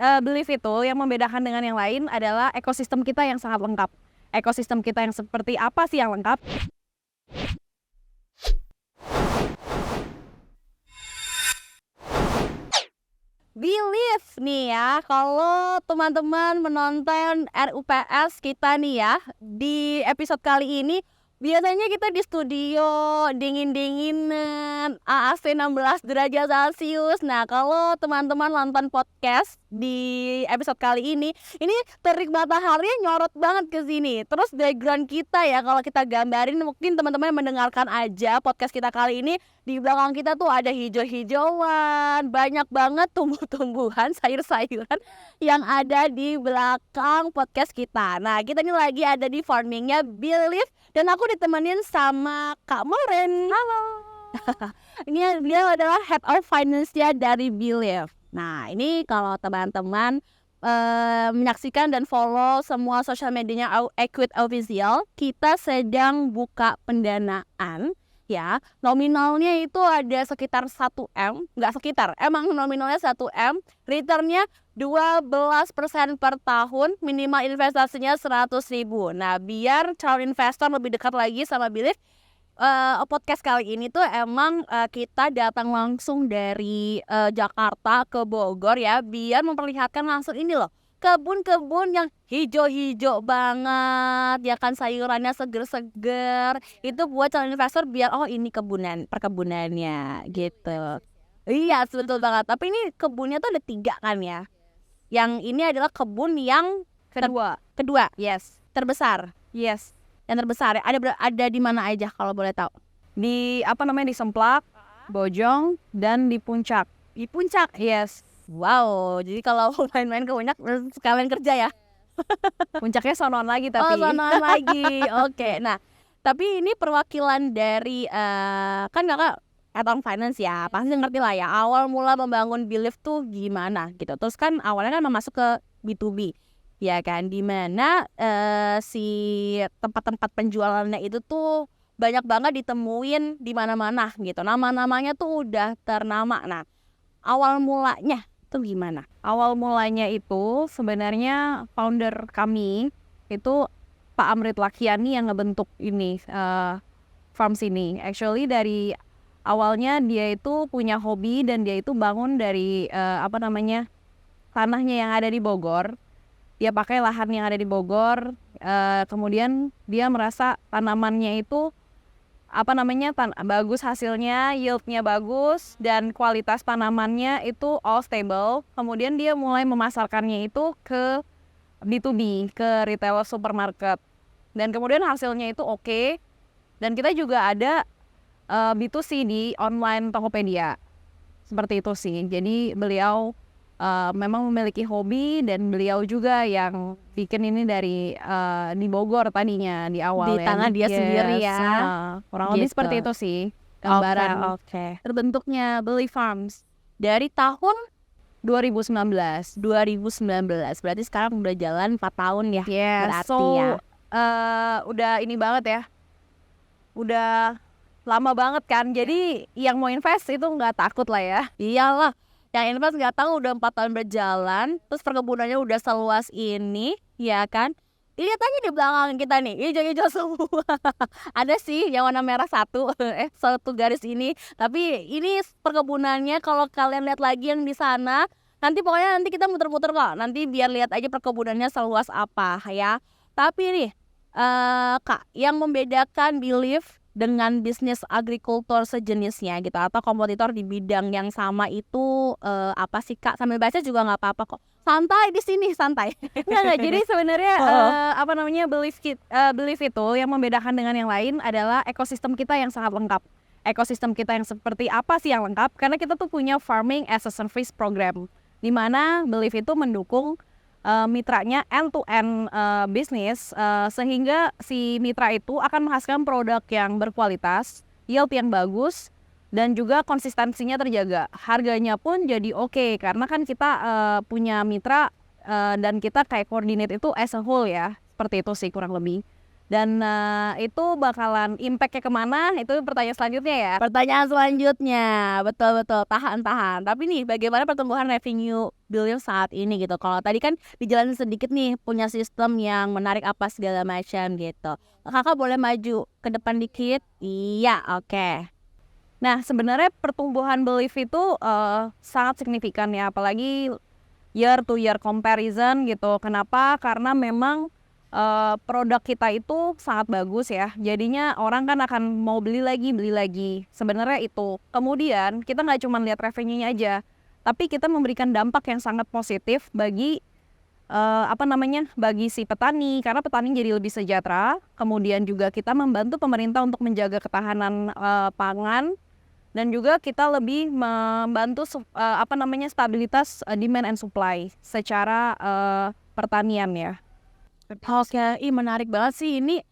Belief itu yang membedakan dengan yang lain adalah ekosistem kita yang sangat lengkap. Ekosistem kita yang seperti apa sih yang lengkap? Belief nih ya, kalau teman-teman menonton RUPS kita nih ya, di episode kali ini biasanya kita di studio dingin-dinginan AC 16 derajat Celcius. Nah, kalau teman-teman nonton podcast di episode kali ini terik mataharinya nyorot banget ke sini. Terus background kita ya, kalau kita gambarin mungkin teman-teman mendengarkan aja podcast kita kali ini, di belakang kita tuh ada hijau-hijauan, banyak banget tumbuh-tumbuhan, sayur-sayuran yang ada di belakang podcast kita. Nah, kita ini lagi ada di farmingnya Belief dan aku ditemenin sama Kak Moren. Halo. Ini dia adalah Head of Finance-nya dari Belief. Nah, ini kalau teman-teman menyaksikan dan follow semua sosial medianya Equit Official, kita sedang buka pendanaan. Ya, nominalnya itu ada sekitar 1M, nggak sekitar, emang nominalnya 1M, returnnya 12% per tahun, minimal investasinya 100.000. Nah, biar calon investor lebih dekat lagi sama Belief, podcast kali ini tuh emang kita datang langsung dari Jakarta ke Bogor ya, biar memperlihatkan langsung ini loh, kebun-kebun yang hijau-hijau banget ya kan, sayurannya seger-seger. Itu buat calon investor biar ini perkebunannya gitu. Iya, betul banget. Tapi ini kebunnya tuh ada 3 kan ya. Yang ini adalah kebun yang kedua. Yes. Terbesar. Yes. Yang terbesar ya. Ada di mana aja kalau boleh tahu? Di di Semplak, Bojong, dan di Puncak. Di Puncak. Yes. Wow, jadi kalau main-main ke Puncak sekalian kerja ya? Puncaknya sonoan lagi tapi. Sonoan lagi. Oke. Nah, tapi ini perwakilan dari kan kakak Head Finance ya, pasti ngerti lah ya awal mula membangun Belief tuh gimana gitu. Terus kan awalnya kan masuk ke B2B ya kan, dimana si tempat-tempat penjualannya itu tuh banyak banget ditemuin di mana-mana gitu. Nama-namanya tuh udah ternama. Nah, awal mulanya tuh gimana? Awal mulanya itu sebenarnya founder kami itu Pak Amrit Lakiani yang ngebentuk ini farm sini. Actually dari awalnya dia itu punya hobi dan dia itu bangun dari tanahnya yang ada di Bogor. Dia pakai lahan yang ada di Bogor. Kemudian dia merasa tanamannya itu bagus hasilnya, yieldnya bagus, dan kualitas tanamannya itu all stable. Kemudian dia mulai memasarkannya itu ke B2B, ke retailer supermarket. Dan kemudian hasilnya itu oke. Dan kita juga ada B2C di online Tokopedia. Seperti itu sih. Jadi beliau memang memiliki hobi dan beliau juga yang bikin ini dari di Bogor tadinya di awal di tanah dia sendiri ya. Kurang lebih seperti itu sih gambaran. Oke. Terbentuknya Belief Farms dari tahun 2019. Berarti sekarang udah jalan 4 tahun ya. Yes. Berarti ya. Udah ini banget ya. Udah lama banget kan. Jadi yang mau invest itu nggak takut lah ya. Iyalah. Yang invest nggak tahu udah 4 tahun berjalan, terus perkebunannya udah seluas ini, ya kan? Lihat aja di belakang kita nih, hijau-hijau semua. Ada sih yang warna merah satu garis ini. Tapi ini perkebunannya kalau kalian lihat lagi yang di sana, nanti kita muter-muter kok. Nanti biar lihat aja perkebunannya seluas apa ya. Tapi nih, Kak, yang membedakan Belief dengan bisnis agrikultur sejenisnya gitu atau kompetitor di bidang yang sama itu apa sih Kak? Sambil baca juga nggak apa-apa kok. Santai di sini, santai. Nggak. Jadi sebenarnya Belief itu yang membedakan dengan yang lain adalah ekosistem kita yang sangat lengkap. Ekosistem kita yang seperti apa sih yang lengkap? Karena kita tuh punya farming as a service program, di mana Belief itu mendukung mitranya end-to-end bisnis sehingga si mitra itu akan menghasilkan produk yang berkualitas, yield yang bagus, dan juga konsistensinya terjaga. Harganya pun jadi oke, karena kan kita punya mitra dan kita kayak coordinate itu as a whole ya. Seperti itu sih kurang lebih. Dan itu bakalan impact-nya kemana, itu pertanyaan selanjutnya ya. Pertanyaan selanjutnya, betul, tahan. Tapi nih, bagaimana pertumbuhan revenue Believe saat ini gitu? Kalau tadi kan dijelasin sedikit nih, punya sistem yang menarik apa segala macam gitu. Kakak boleh maju ke depan dikit? Iya, oke. Nah, sebenarnya pertumbuhan Believe itu sangat signifikan ya, apalagi year to year comparison gitu. Kenapa? Karena memang produk kita itu sangat bagus ya. Jadinya orang kan akan mau beli lagi. Sebenarnya itu. Kemudian kita nggak cuma lihat revenue-nya aja, tapi kita memberikan dampak yang sangat positif bagi bagi si petani, karena petani jadi lebih sejahtera. Kemudian juga kita membantu pemerintah untuk menjaga ketahanan pangan, dan juga kita lebih membantu stabilitas demand and supply secara pertanian ya. Oke, menarik banget sih ini,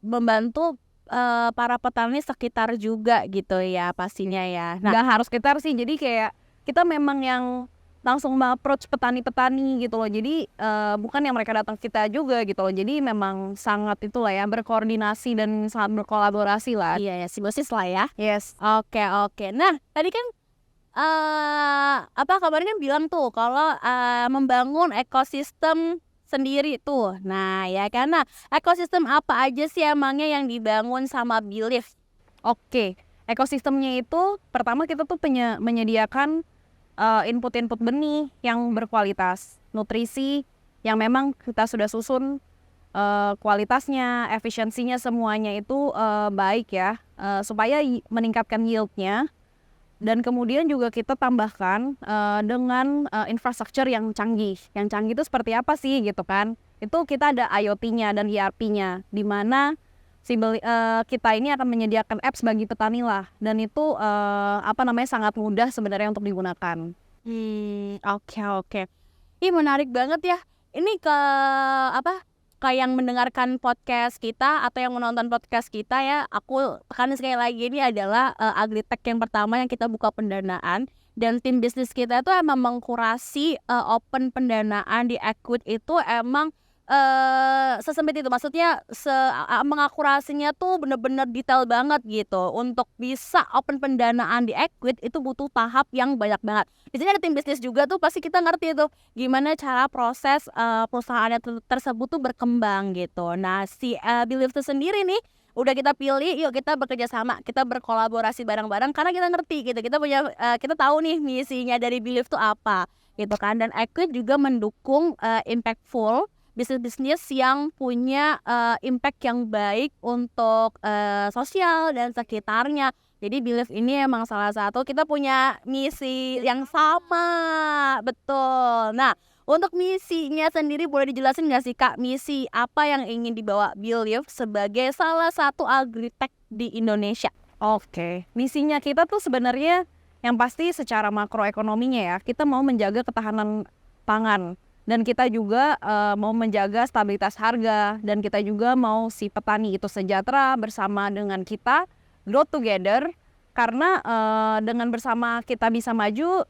membantu para petani sekitar juga gitu ya pastinya ya. Nah, Nggak harus sekitar sih, jadi kayak kita memang yang langsung approach petani-petani gitu loh. Jadi bukan yang mereka datang ke kita juga gitu loh. Jadi memang sangat itulah ya, berkoordinasi dan sangat berkolaborasi lah. iya ya, simbiosis lah ya. Yes. Oke. Nah, tadi kan kabarnya bilang tuh kalau membangun ekosistem sendiri tuh. Nah, ya karena ekosistem apa aja sih emangnya yang dibangun sama Believe? Oke. Ekosistemnya itu pertama kita tuh menyediakan input-input benih yang berkualitas, nutrisi yang memang kita sudah susun kualitasnya, efisiensinya semuanya itu baik ya, supaya meningkatkan yieldnya. Dan kemudian juga kita tambahkan dengan infrastruktur yang canggih. Yang canggih itu seperti apa sih gitu kan? Itu kita ada IoT-nya dan ERP-nya, di mana kita ini akan menyediakan apps bagi petani lah. Dan itu sangat mudah sebenarnya untuk digunakan. Oke. Ih, menarik banget ya. Ini kayak yang mendengarkan podcast kita atau yang menonton podcast kita ya, aku tekan sekali lagi, ini adalah Agritech yang pertama yang kita buka pendanaan, dan tim bisnis kita itu emang mengkurasi open pendanaan di Equid itu emang sesempit itu, maksudnya mengakurasinya tuh bener-bener detail banget gitu. Untuk bisa open pendanaan di Equid itu butuh tahap yang banyak banget. Di sini ada tim bisnis juga tuh, pasti kita ngerti tuh gimana cara proses perusahaan tersebut tuh berkembang gitu. Nah, si Believe itu sendiri nih udah kita pilih, yuk kita bekerja sama, kita berkolaborasi bareng-bareng karena kita ngerti gitu. Kita tahu nih misinya dari Believe tuh apa gitu kan. Dan Equid juga mendukung impactful bisnis-bisnis yang punya impact yang baik untuk sosial dan sekitarnya. Jadi Believe ini emang salah satu, kita punya misi yang sama, betul. Nah, untuk misinya sendiri boleh dijelasin nggak sih Kak, misi apa yang ingin dibawa Believe sebagai salah satu agritech di Indonesia? Oke, misinya kita tuh sebenarnya yang pasti secara makroekonominya ya, kita mau menjaga ketahanan pangan. Dan kita juga mau menjaga stabilitas harga, dan kita juga mau si petani itu sejahtera bersama dengan kita, grow together, karena dengan bersama kita bisa maju,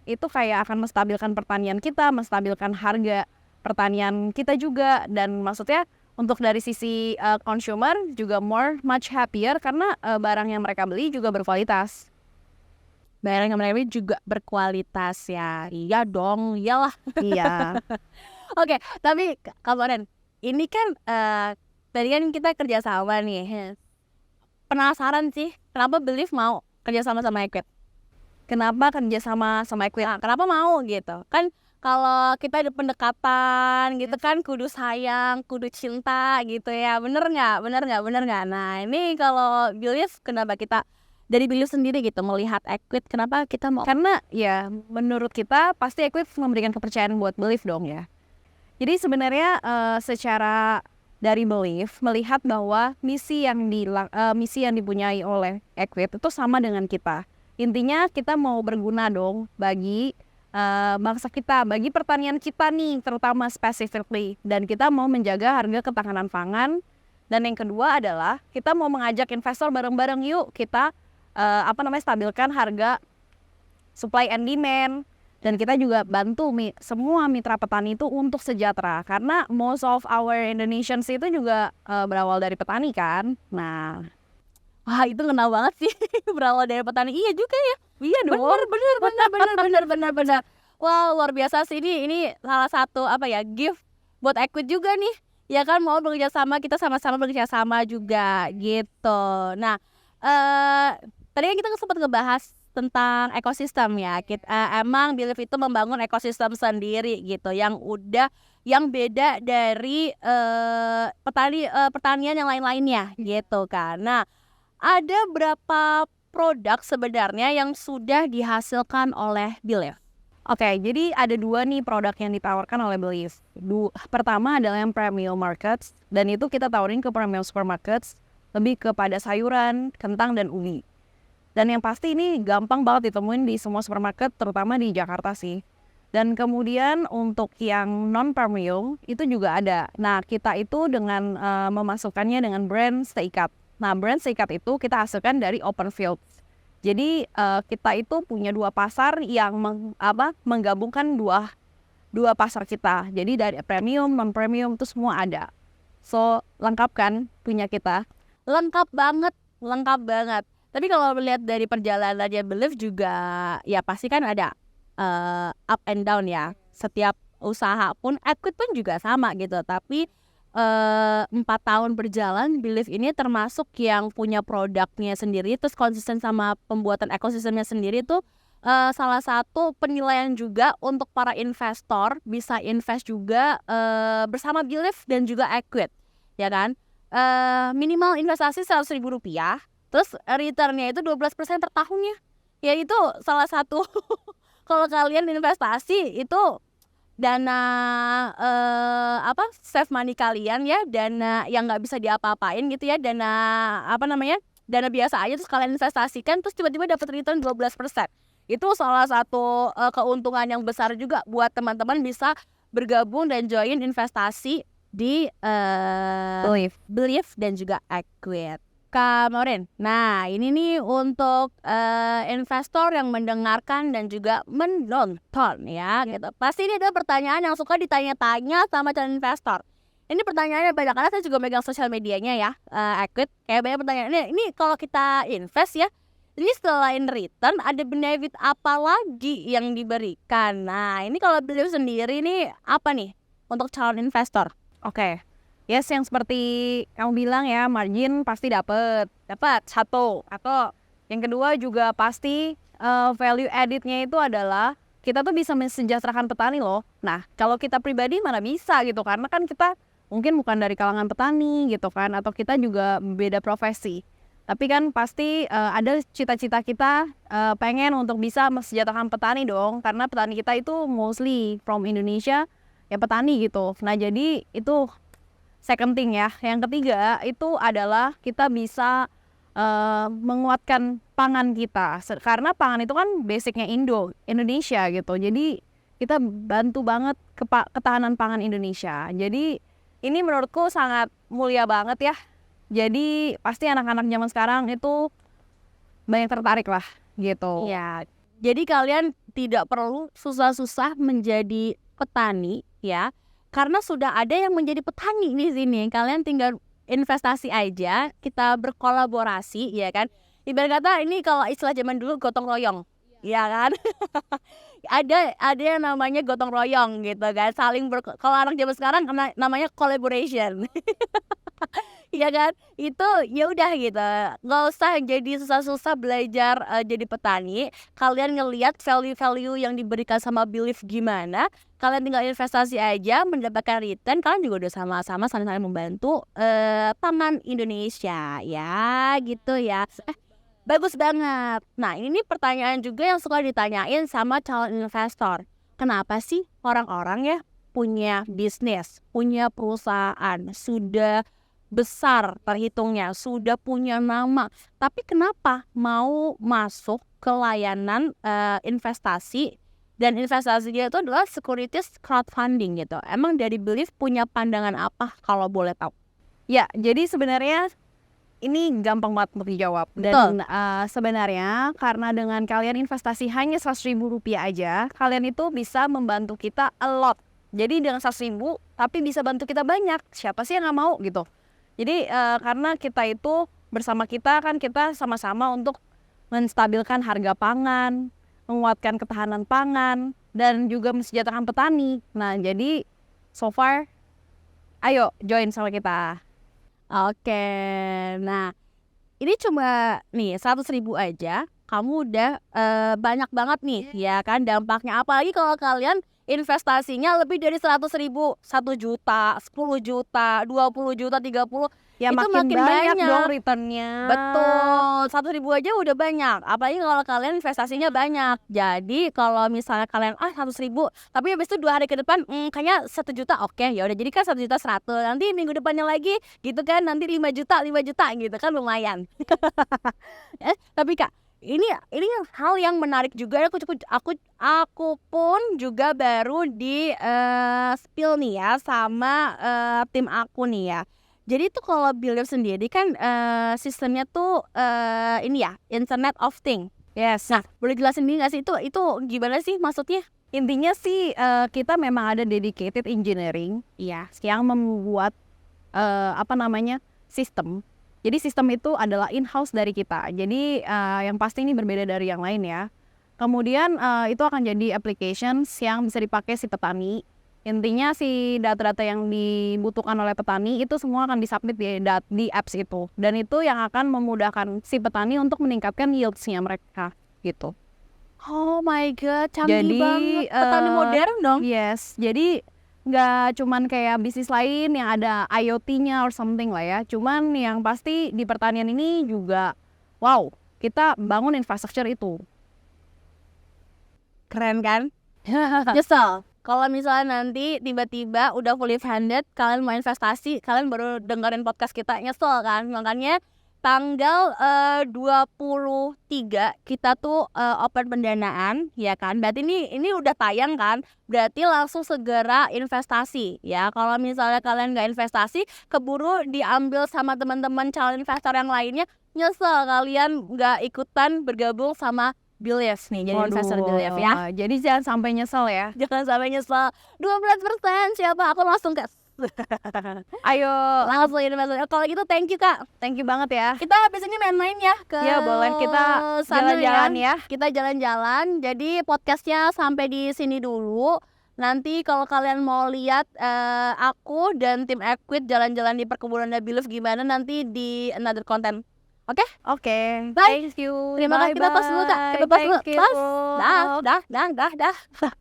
itu kayak akan menstabilkan pertanian kita, menstabilkan harga pertanian kita juga. Dan maksudnya untuk dari sisi consumer juga much happier karena barang yang mereka beli juga berkualitas. Barang yang mereka beli juga berkualitas ya. Iya dong, iyalah. Iya. Oke, tapi Kak Loren, ini kan tadi kan kita kerja sama nih. Penasaran sih, kenapa Believe mau kerja sama Equid? Kenapa kerja sama Equid? Nah, kenapa mau gitu? Kan kalau kita ada pendekatan gitu kan, kudu sayang, kudu cinta gitu ya. Bener nggak? Nah, ini kalau Believe, kenapa kita dari Believe sendiri gitu melihat Equid, kenapa kita mau? Karena ya menurut kita pasti Equid memberikan kepercayaan buat Believe dong ya. Jadi sebenarnya secara dari Believe melihat bahwa misi yang dipunyai oleh Equid itu sama dengan kita. Intinya kita mau berguna dong bagi bangsa kita, bagi pertanian kita nih terutama specifically, dan kita mau menjaga harga ketahanan pangan. Dan yang kedua adalah kita mau mengajak investor bareng-bareng, yuk kita stabilkan harga supply and demand. Dan kita juga bantu semua mitra petani itu untuk sejahtera. Karena most of our Indonesians itu juga berawal dari petani kan. Nah, Wah, itu ngena banget sih. Berawal dari petani. Iya juga ya. iya dong. Bener. Wah, luar biasa sih, ini salah satu gift buat Equid juga nih. Ya kan, mau bekerja sama, kita sama-sama bekerja sama juga gitu. Nah, tadi kan kita sempat ngebahas tentang ekosistem ya. Emang Belief itu membangun ekosistem sendiri gitu, yang beda dari pertanian yang lain-lainnya gitu kan. Nah, ada berapa produk sebenarnya yang sudah dihasilkan oleh Belief? Oke, jadi ada 2 nih produk yang ditawarkan oleh Belief. Pertama adalah yang premium markets, dan itu kita tawarin ke premium supermarkets, lebih kepada sayuran, kentang, dan ubi. Dan yang pasti ini gampang banget ditemuin di semua supermarket, terutama di Jakarta sih. Dan kemudian untuk yang non-premium, itu juga ada. Nah, kita itu dengan memasukkannya dengan brand Staycat. Nah, brand Staycat itu kita hasilkan dari open fields. Jadi kita itu punya 2 pasar yang menggabungkan dua pasar kita. Jadi dari premium, non-premium itu semua ada. So, lengkap kan punya kita? Lengkap banget. Tapi kalau melihat dari perjalanannya Belief juga, ya pasti kan ada up and down ya. Setiap usaha pun, Equid pun juga sama gitu. Tapi 4 tahun berjalan, Belief ini termasuk yang punya produknya sendiri, terus konsisten sama pembuatan ekosistemnya sendiri tuh salah satu penilaian juga untuk para investor bisa invest juga bersama Belief dan juga Equid, ya kan? Minimal investasi Rp100.000, terus returnnya itu 12% per tahunnya. Ya itu salah satu kalau kalian investasi itu dana save money kalian ya, dana yang nggak bisa diapa-apain gitu ya, dana dana biasa aja, terus kalian investasikan terus tiba-tiba dapat return 12%. Itu salah satu keuntungan yang besar juga buat teman-teman bisa bergabung dan join investasi di Belief dan juga Equid. Kak Maureen, nah ini nih untuk investor yang mendengarkan dan juga menonton ya gitu. Pasti ini ada pertanyaan yang suka ditanya-tanya sama calon investor. Ini pertanyaannya banyak, karena saya juga megang sosial medianya ya, Equid. Kayak banyak pertanyaan, ini kalau kita invest ya, ini selain return ada benefit apa lagi yang diberikan? Nah ini kalau Belief sendiri nih apa nih untuk calon investor? Oke. Yes, yang seperti kamu bilang ya, margin pasti dapat satu. Atau yang kedua juga pasti value added-nya itu adalah kita tuh bisa mensejahterakan petani loh. Nah, kalau kita pribadi mana bisa gitu, karena kan kita mungkin bukan dari kalangan petani gitu kan, atau kita juga beda profesi. Tapi kan pasti ada cita-cita kita pengen untuk bisa mensejahterakan petani dong, karena petani kita itu mostly from Indonesia ya petani gitu. Nah, jadi itu second thing ya. Yang ketiga itu adalah kita bisa menguatkan pangan kita, karena pangan itu kan basicnya Indonesia gitu. Jadi kita bantu banget ketahanan pangan Indonesia. Jadi ini menurutku sangat mulia banget ya. Jadi pasti anak-anak zaman sekarang itu banyak tertarik lah gitu. Ya, jadi kalian tidak perlu susah-susah menjadi petani ya, karena sudah ada yang menjadi petani di sini. Kalian tinggal investasi aja, kita berkolaborasi ya kan. Ibarat kata ini kalau istilah zaman dulu gotong royong, ya kan. ada yang namanya gotong royong gitu kan. Kalau anak zaman sekarang namanya collaboration. Iya kan, itu ya udah gitu, nggak usah jadi susah-susah belajar jadi petani. Kalian ngelihat value-value yang diberikan sama Belief gimana, kalian tinggal investasi aja, mendapatkan return. Kalian juga udah sama-sama saling membantu pangan Indonesia ya gitu ya. Bagus banget. Nah ini nih pertanyaan juga yang suka ditanyain sama calon investor. Kenapa sih orang-orang ya punya bisnis, punya perusahaan, sudah besar terhitungnya, sudah punya nama, tapi kenapa mau masuk ke layanan investasi, dan investasinya itu adalah securities crowdfunding gitu? Emang dari Belief punya pandangan apa kalau boleh tahu? Ya, jadi sebenarnya ini gampang banget untuk dijawab. Betul. Dan sebenarnya karena dengan kalian investasi hanya 100.000 rupiah aja, kalian itu bisa membantu kita a lot. Jadi dengan 100.000 tapi bisa bantu kita banyak. Siapa sih yang nggak mau gitu. Jadi karena kita itu bersama kita kan kita sama-sama untuk menstabilkan harga pangan, menguatkan ketahanan pangan, dan juga mensejahterakan petani. Nah jadi so far, ayo join sama kita. Oke, nah ini cuma nih 100.000 aja, kamu udah banyak banget nih, ya kan dampaknya. Apalagi kalau kalian investasinya lebih dari 100.000, 1 juta, 10 juta, 20 juta, 30, Ya itu makin makin banyak banyak. dong returnnya. Betul, 100.000 aja udah banyak. Apalagi kalau kalian investasinya banyak. Jadi kalau misalnya kalian 100.000, tapi habis itu 2 hari ke depan kayaknya 1 juta, oke ya udah, jadi kan 1 juta 100. Nanti minggu depannya lagi gitu kan, nanti 5 juta gitu kan, lumayan. Tapi Kak, ini hal yang menarik juga. Aku pun juga baru di spill nih ya sama tim aku nih ya. Jadi tuh kalau Believe sendiri kan sistemnya tuh ini ya, Internet of Things. Yes. Nah, boleh jelasin nggak sih itu gimana sih maksudnya? Intinya sih kita memang ada dedicated engineering Iya. yang membuat sistem. Jadi sistem itu adalah in-house dari kita. Jadi yang pasti ini berbeda dari yang lain ya. Kemudian itu akan jadi applications yang bisa dipakai si petani. Intinya si data-data yang dibutuhkan oleh petani itu semua akan disubmit di apps itu. Dan itu yang akan memudahkan si petani untuk meningkatkan yields-nya mereka gitu. Oh my god, canggih Jadi, banget. Petani modern dong. Yes, jadi nggak cuman kayak bisnis lain yang ada IoT-nya or something lah ya. Cuman yang pasti di pertanian ini juga, wow, kita bangun infrastruktur itu. Keren kan? Nyesel kalau misalnya nanti tiba-tiba udah fully funded, kalian mau investasi, kalian baru dengerin podcast kita, nyesel kan? Makanya tanggal 23 kita tuh open pendanaan, ya kan? Berarti ini udah tayang kan? Berarti langsung segera investasi ya. Kalau misalnya kalian nggak investasi, keburu diambil sama teman-teman calon investor yang lainnya, nyesel kalian nggak ikutan bergabung sama Believe nih, jadi investor Believe ya. Jadi jangan sampai nyesel ya. Jangan sampai nyesel. 12% siapa? Aku langsung Ayo, langsung investor. Kalau gitu thank you Kak. thank you banget ya. Kita habis ini main-main ya ke Ya boleh, kita sana jalan-jalan ya. Kita jalan-jalan. Jadi podcastnya sampai di sini dulu. Nanti kalau kalian mau lihat aku dan tim Equid jalan-jalan di perkebunan Believe gimana, nanti di another content. Oke? Oke, Bye. thank you. Terima kasih. Kita tos dulu Kak. Kita tos dulu. Thank you. Tos. Dah.